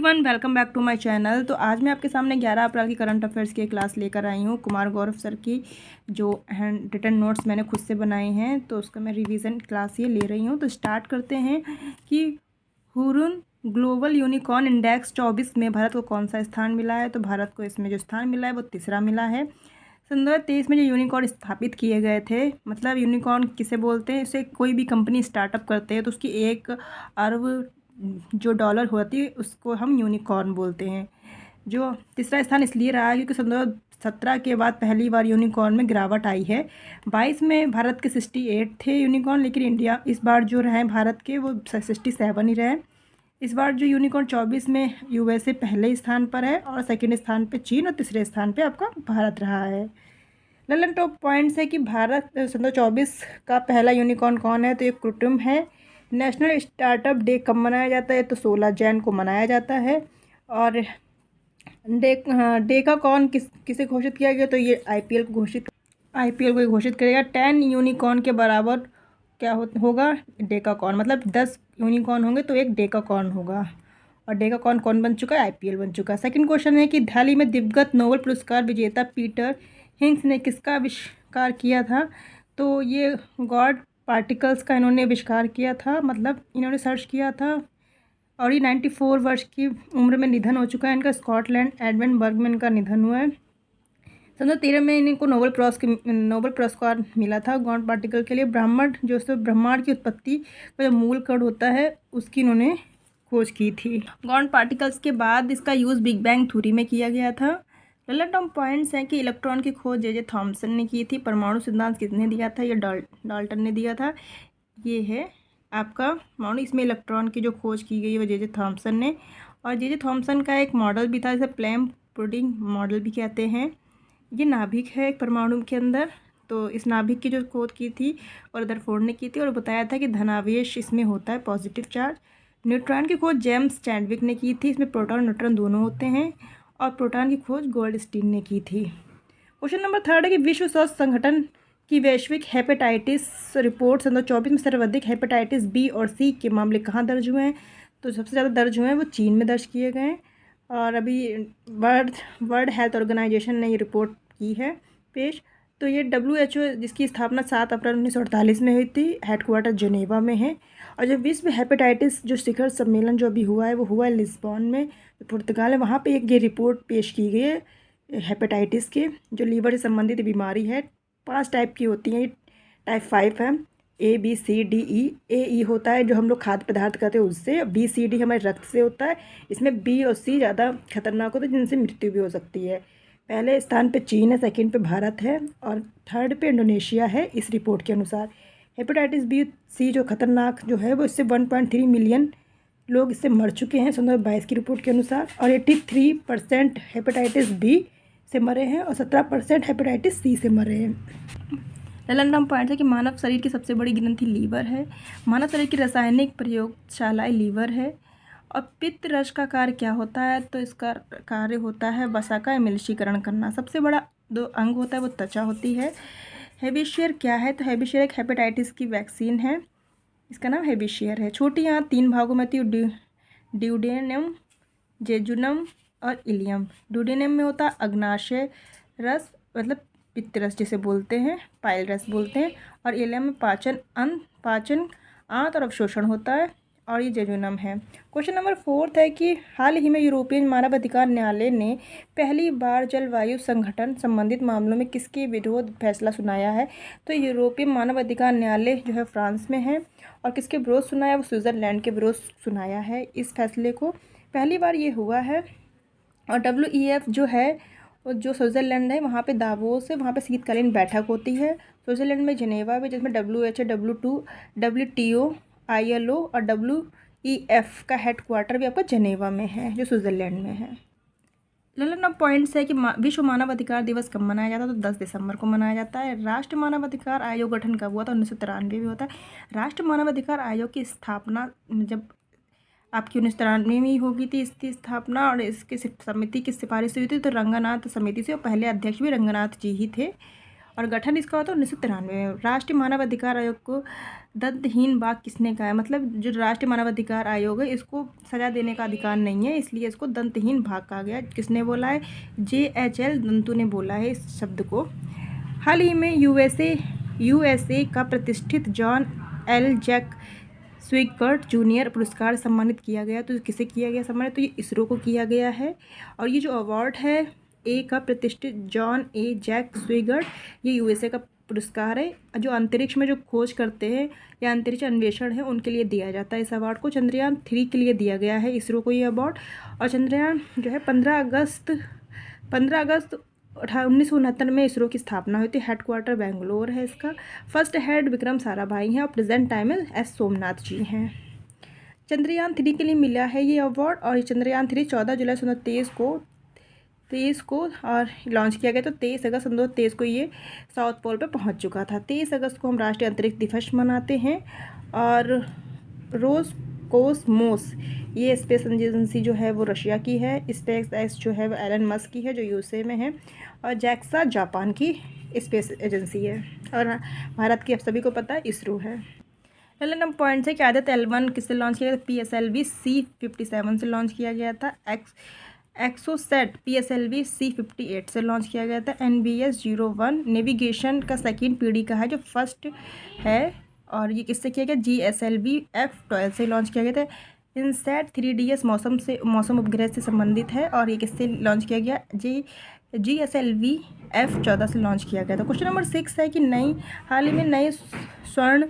One welcome back to my channel. तो आज मैं आपके सामने 11 अप्रैल की करंट अफेयर्स की एक क्लास लेकर आई हूँ। कुमार गौरव सर की जो हैंड रिटन नोट्स मैंने खुद से बनाए हैं, तो उसका मैं रिवीजन क्लास ये ले रही हूँ। तो स्टार्ट करते हैं कि हुरुन ग्लोबल यूनिकॉर्न इंडेक्स 24 में भारत को कौन सा स्थान मिला है। तो भारत को इसमें जो स्थान मिला है वो तीसरा मिला है। सन 2023 में जो यूनिकॉर्न स्थापित किए गए थे, मतलब यूनिकॉर्न किसे बोलते हैं, इसे कोई भी कंपनी स्टार्टअप करते हैं तो उसकी 1 अरब जो डॉलर होती है उसको हम यूनिकॉर्न बोलते हैं। जो तीसरा स्थान इसलिए रहा है क्योंकि 2017 के बाद पहली बार यूनिकॉर्न में गिरावट आई है। 22 में भारत के 68 थे यूनिकॉर्न, लेकिन इंडिया इस बार जो रहे भारत के वो 67 ही रहे। इस बार जो यूनिकॉर्न 24 में यूएसए पहले स्थान पर है और सेकंड स्थान पे चीन और तीसरे स्थान पे आपका भारत रहा है। ललन टॉप पॉइंट्स है कि भारत 2024 का पहला यूनिकॉर्न कौन है। तो ये कृत्रिम है। नेशनल स्टार्टअप डे कब मनाया जाता है। तो 16 जैन को मनाया जाता है। और डे का कौन किसे घोषित किया गया। तो ये आईपीएल को घोषित करेगा। 10 यूनिकॉर्न के बराबर क्या होगा डेकाकॉर्न, मतलब 10 यूनिकॉर्न होंगे तो एक डेकाकॉर्न होगा। और डेकाकॉर्न कौन बन चुका है, आईपीएल बन चुका है। सेकंड क्वेश्चन है कि हाल ही में दिवंगत नोबेल पुरस्कार विजेता पीटर हिंग्स ने किसका आविष्कार किया था। तो ये गॉड पार्टिकल्स का इन्होंने आविष्कार किया था, मतलब इन्होंने सर्च किया था। और ये 94 वर्ष की उम्र में निधन हो चुका है इनका। स्कॉटलैंड एडविन में इनका निधन हुआ है। 2013 में इनको नोबेल पुरस्कार मिला था गॉड पार्टिकल के लिए। ब्रह्मांड की उत्पत्ति का जो मूल कण होता है उसकी इन्होंने खोज की थी। गॉड पार्टिकल्स के बाद इसका यूज़ बिग बैंग थ्योरी में किया गया था। रिलेटेड पॉइंट्स हैं कि इलेक्ट्रॉन की खोज जे थॉमसन ने की थी। परमाणु सिद्धांत किसने दिया था, ये डाल्टन ने दिया था। ये है आपका परमाणु, इसमें इलेक्ट्रॉन की जो खोज की गई है वो जे थॉमसन ने। और जे थॉमसन का एक मॉडल भी था, जिसे प्लैम पुडिंग मॉडल भी कहते हैं। ये नाभिक है एक परमाणु के अंदर, तो इस नाभिक की जो खोज की थी और रदरफोर्ड ने की थी और बताया था कि धनावेश इसमें होता है, पॉजिटिव चार्ज। न्यूट्रॉन की खोज जेम्स चैडविक ने की थी। इसमें प्रोटॉन न्यूट्रॉन दोनों होते हैं। और प्रोटॉन की खोज गोल्डस्टीन ने की थी। क्वेश्चन नंबर 3 है कि विश्व स्वास्थ्य संगठन की वैश्विक हेपेटाइटिस रिपोर्ट 2024 में सर्वाधिक हेपेटाइटिस बी और सी के मामले कहाँ दर्ज हुए हैं। तो सबसे ज़्यादा दर्ज हुए हैं वो चीन में दर्ज किए गए हैं। और अभी वर्ल्ड हेल्थ ऑर्गेनाइजेशन ने ये रिपोर्ट की है पेश। तो ये WHO जिसकी स्थापना 7 अप्रैल 1948 में हुई थी, हेडक्वार्टर जेनेवा में है। और जो विश्व हेपेटाइटिस जो शिखर सम्मेलन जो अभी हुआ है वो हुआ है लिस्बॉन में, पुर्तगाल है। वहाँ पे एक ये रिपोर्ट पेश की गई है हेपेटाइटिस के, जो लीवर से संबंधित बीमारी है। 5 टाइप की होती हैं। टाइप 5 है, ABCDE। A E होता है जो हम लोग खाद्य पदार्थ करते हैं उससे। BCD हमारे रक्त से होता है। इसमें B और C ज़्यादा खतरनाक होता है, जिनसे मृत्यु भी हो सकती है। पहले स्थान पे चीन है, सेकंड पे भारत है और थर्ड पे इंडोनेशिया है इस रिपोर्ट के अनुसार। हेपेटाइटिस B, C जो खतरनाक जो है वो इससे 1.3 मिलियन लोग इससे मर चुके हैं 2022 की रिपोर्ट के अनुसार। और 83% हेपेटाइटिस B से मरे हैं और 17% हेपेटाइटिस C से मरे हैं। ललन पॉइंट है कि मानव शरीर की सबसे बड़ी ग्रंथि लीवर है। मानव शरीर की रासायनिक प्रयोगशालाएं लीवर है। और पित्त रस का कार्य क्या होता है। तो इसका कार्य होता है वसा का एमिलिशीकरण करना। सबसे बड़ा 2 अंग होता है वो त्वचा होती है। हेविशियर क्या है। तो हेविशियर एक हेपेटाइटिस की वैक्सीन है, इसका नाम हेविशियर है। छोटी आंत 3 भागों में होती है, ड्यूडेनम, जेजुनम और इलियम। ड्यूडेनम में होता है अग्नाशय रस, मतलब पित्त रस जिसे बोलते हैं, पाइल रस बोलते हैं। और इलियम में पाचन आंत और अवशोषण होता है। और ये जेजुनम है। क्वेश्चन नंबर 4 है कि हाल ही में यूरोपियन मानवाधिकार न्यायालय ने पहली बार जलवायु संगठन संबंधित मामलों में किसके विरोध फैसला सुनाया है। तो यूरोपीय मानवाधिकार न्यायालय जो है फ्रांस में है। और किसके विरोध सुनाया, वो स्विट्ज़रलैंड के विरोध सुनाया है इस फैसले को। पहली बार ये हुआ है। और WEF जो है जो स्विट्ज़रलैंड है वहाँ पे दावोस है, वहाँ पे शीतकालीन बैठक होती है। स्विट्ज़रलैंड में जिनेवा में, जिसमें WHO, WTO, ILO और WEF का हेडक्वार्टर भी आपका जिनेवा में है, जो स्विट्ज़रलैंड में है। ललन अब पॉइंट्स है कि विश्व मानव अधिकार दिवस कब मनाया जाता है। तो 10 दिसंबर को मनाया जाता है। राष्ट्रीय मानव अधिकार आयोग गठन कब हुआ था, 1993 में होता है। राष्ट्रीय मानव अधिकार आयोग की स्थापना जब आपकी 1993 में ही होगी थी इसकी स्थापना। और इसकी समिति की सिफारिश हुई थी तो रंगनाथ समिति से, और पहले अध्यक्ष भी रंगनाथ जी ही थे। और गठन इसका होता है 1993 में। राष्ट्रीय मानव अधिकार आयोग को दंतहीन बाघ किसने कहा है? मतलब जो राष्ट्रीय मानव अधिकार आयोग है इसको सजा देने का अधिकार नहीं है, इसलिए इसको दंतहीन बाघ कहा गया। किसने बोला है? JHL दंतू ने बोला है इस शब्द को। हाल ही में यूएसए का प्रतिष्ठित जॉन एल जैक स्विकर्ट जूनियर पुरस्कार सम्मानित किया गया। तो किसे किया गया सम्मानित? तो ये इसरो को किया गया है। और ये जो अवार्ड है ए का प्रतिष्ठित जॉन ए जैक स्विकर्ट, ये यूएसए का पुरस्कार है। जो अंतरिक्ष में जो खोज करते हैं या अंतरिक्ष अन्वेषण है उनके लिए दिया जाता है। इस अवार्ड को चंद्रयान 3 के लिए दिया गया है इसरो को ये अवार्ड। और चंद्रयान जो है 15 अगस्त 1969 में इसरो की स्थापना हुई थी। हेडक्वार्टर बेंगलोर है इसका। फर्स्ट हेड विक्रम साराभाई हैं और प्रेजेंट टाइम में एस सोमनाथ जी हैं। चंद्रयान 3 के लिए मिला है ये अवार्ड। और ये चंद्रयान 3 14 जुलाई 2023 को और लॉन्च किया गया। तो 23 अगस्त 2023 को ये साउथ पोल पे पहुंच चुका था। 23 अगस्त को हम राष्ट्रीय अंतरिक्ष दिवस मनाते हैं। और रोसकोसमोस ये स्पेस एजेंसी जो है वो रशिया की है। स्पेस एक्स जो है वो एलन मस्क की है जो यूएसए में है। और जैक्सा जापान की स्पेस एजेंसी है। और भारत की आप सभी को पता है इसरो है। नंबर पॉइंट है कि आदित्य L1 किससे लॉन्च किया गया? PSLV C57 से लॉन्च किया गया था। एक्सोसेट PSLV C58 से लॉन्च किया गया था। NBS-01 नेविगेशन का सेकेंड पीढ़ी का है जो फर्स्ट है। और ये किससे किया गया? GSLV F12 से लॉन्च किया गया था। इनसैट 3DS मौसम उपग्रह से संबंधित है। और ये किससे लॉन्च किया गया? GSLV F14 से लॉन्च किया गया था। क्वेश्चन नंबर 6 है कि हाल ही में नए स्वर्ण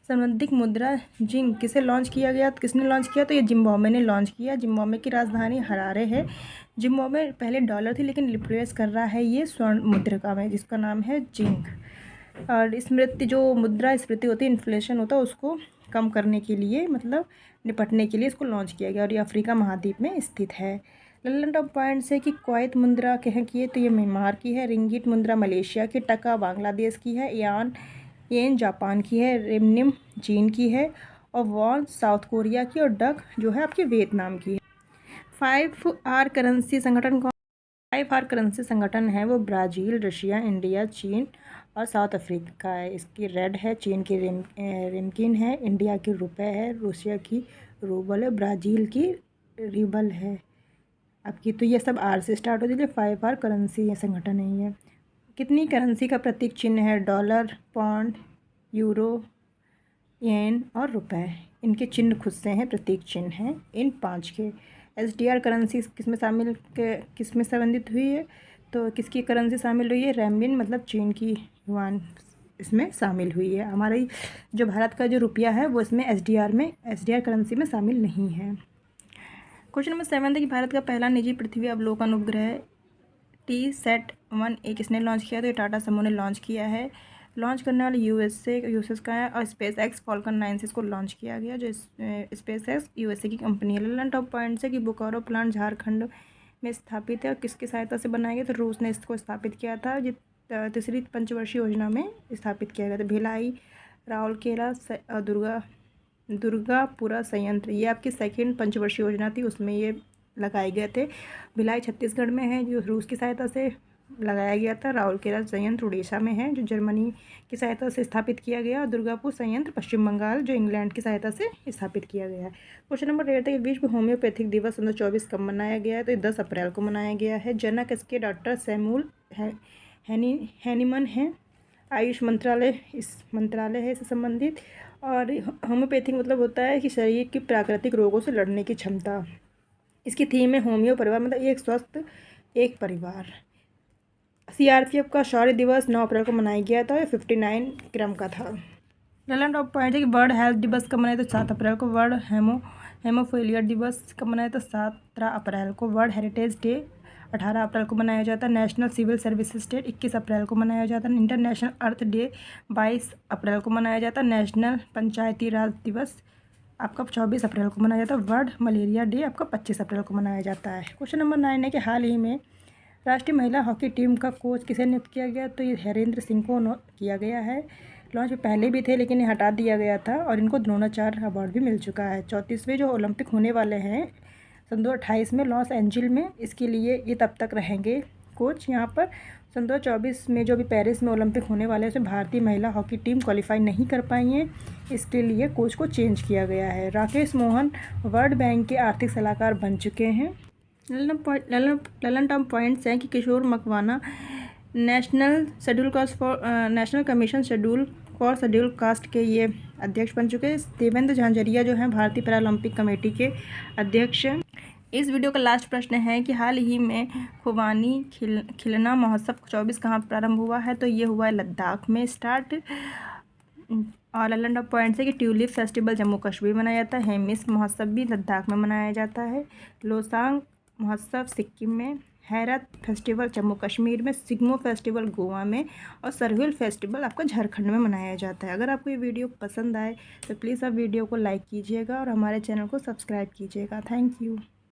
संबंधित मुद्रा जिंक किसे लॉन्च किया गया? किसने लॉन्च किया? तो ये जिम्बाब्वे ने लॉन्च किया। जिम्बाब्वे की राजधानी हरारे है। जिम्बाब्वे पहले डॉलर थी लेकिन रिप्लेस कर रहा है ये स्वर्ण मुद्रा में जिसका नाम है जिंक। और स्मृति जो मुद्रा स्फीति होती है, इन्फ्लेशन होता है, उसको कम करने के लिए मतलब निपटने के लिए इसको लॉन्च किया गया। और ये अफ्रीका महाद्वीप में स्थित है। लल्लन टॉप पॉइंट्स है कि कुवैत मुद्रा कहाँ की है? तो ये म्यांमार की है। रिंगिट मुद्रा मलेशिया की। टका बांग्लादेश की है। येन जापान की है। रेमनिम चीन की है। और वॉन साउथ कोरिया की। और डक जो है आपकी वियतनाम की है। 5R करेंसी संगठन कौन? 5R करेंसी संगठन है वो ब्राज़ील, रशिया, इंडिया, चीन और साउथ अफ्रीका है। इसकी रेड है, चीन की रिमकिन है, इंडिया की रुपए है, रूसिया की रूबल है, ब्राज़ील की रिबल है आपकी। तो ये सब R से स्टार्ट होती है। 5R करेंसी ये संगठन है ये। कितनी करेंसी का प्रतीक चिन्ह है? डॉलर, पौंड, यूरो, येन और रुपए। इनके चिन्ह खुद से हैं, प्रतीक चिन्ह हैं इन 5 के। SDR करेंसी किसमें संबंधित हुई है? तो किसकी करेंसी शामिल हुई है? रेमबिन मतलब चीन की युआन इसमें शामिल हुई है। हमारी जो भारत का जो रुपया है वो इसमें SDR करेंसी में शामिल नहीं है। क्वेश्चन नंबर 7 है कि भारत का पहला निजी पृथ्वी अवलोकन उपग्रह TSAT-1A किसने लॉन्च किया? तो ये टाटा समूह ने लॉन्च किया है। लॉन्च करने वाले यूएस का है। और स्पेस एक्स फॉल्कन 9 से इसको लॉन्च किया गया जो स्पेस एक्स यूएसए की कंपनी है। ललन टॉप पॉइंट्स है कि बोकारो प्लांट झारखंड में स्थापित है और किसकी सहायता से बनाया गया? तो रूस ने इसको स्थापित किया था। तीसरी पंचवर्षीय योजना में स्थापित किया गया था। भिलाई, राउरकेला, दुर्गापुरा संयंत्र ये आपकी सेकेंड पंचवर्षीय योजना थी, उसमें ये लगाए गए थे। भिलाई छत्तीसगढ़ में है जो रूस की सहायता से लगाया गया था। राउरकेला संयंत्र उड़ीसा में है जो जर्मनी की सहायता से स्थापित किया गया। और दुर्गापुर संयंत्र पश्चिम बंगाल जो इंग्लैंड की सहायता से स्थापित किया गया है। क्वेश्चन नंबर 8 है कि विश्व होम्योपैथिक दिवस 2024 कब मनाया गया है? तो 10 अप्रैल को मनाया गया है। जनक इसके डॉक्टर सैमुअल हैनीमन है। आयुष मंत्रालय है इससे संबंधित। और होम्योपैथिक मतलब होता है कि शरीर की प्राकृतिक रोगों से लड़ने की क्षमता। इसकी थीम है होम्यो परिवार मतलब एक स्वस्थ एक परिवार। CRPF का शौर्य दिवस 9 अप्रैल को मनाया गया था। 59 क्रम का था। ललन टॉप पॉइंट है कि वर्ल्ड हेल्थ दिवस कब मनाया? तो 7 अप्रैल को। वर्ल्ड हेमोफीलिया दिवस कब मनाया? तो 17 अप्रैल को। वर्ल्ड हेरिटेज डे 18 अप्रैल को मनाया जाता है। नेशनल सिविल सर्विसेज डे 21 अप्रैल को मनाया जाता है। इंटरनेशनल अर्थ डे 22 अप्रैल को मनाया जाता है। नेशनल पंचायती राज दिवस आपका 24 अप्रैल को मनाया जाता है। वर्ल्ड मलेरिया डे आपका 25 अप्रैल को मनाया जाता है। क्वेश्चन नंबर 9 है कि हाल ही में राष्ट्रीय महिला हॉकी टीम का कोच किसे नियुक्त किया गया? तो ये हरेंद्र सिंह को किया गया है। लॉन्च पहले भी थे लेकिन ये हटा दिया गया था और इनको द्रोणाचार्य अवार्ड भी मिल चुका है। 34वें जो ओलंपिक होने वाले हैं सन 2028 में लॉस एंजिल में, इसके लिए ये तब तक रहेंगे कोच यहाँ पर। सन 2024 में जो भी पेरिस में ओलंपिक होने वाले हैं उसमें भारतीय महिला हॉकी टीम क्वालिफाई नहीं कर पाई है, इसके लिए कोच को चेंज किया गया है। राकेश मोहन वर्ल्ड बैंक के आर्थिक सलाहकार बन चुके हैं। ललन टॉप पॉइंट्स हैं कि Kishore Makwana national commission schedule for schedule caste के ये अध्यक्ष बन चुके हैं। देवेंद्र झांझरिया जो हैं भारतीय पैरालंपिक कमेटी के अध्यक्ष। इस वीडियो का लास्ट प्रश्न है कि हाल ही में खुबानी खिलना महोत्सव 24 कहाँ प्रारंभ हुआ है, तो ये हुआ है लद्दाख में स्टार्ट। और ललन टॉप पॉइंट्स है कि ट्यूलिप फेस्टिवल जम्मू कश्मीर मनाया जाता है, हेमिस महोत्सव भी लद्दाख में मनाया जाता है, लोसांग महोत्सव सिक्किम में, हैरत फेस्टिवल जम्मू कश्मीर में, सिग्मो फेस्टिवल गोवा में और सरहुल फेस्टिवल आपका झारखंड में मनाया जाता है। अगर आपको ये वीडियो पसंद आए तो प्लीज़ आप वीडियो को लाइक कीजिएगा और हमारे चैनल को सब्सक्राइब कीजिएगा। Thank you.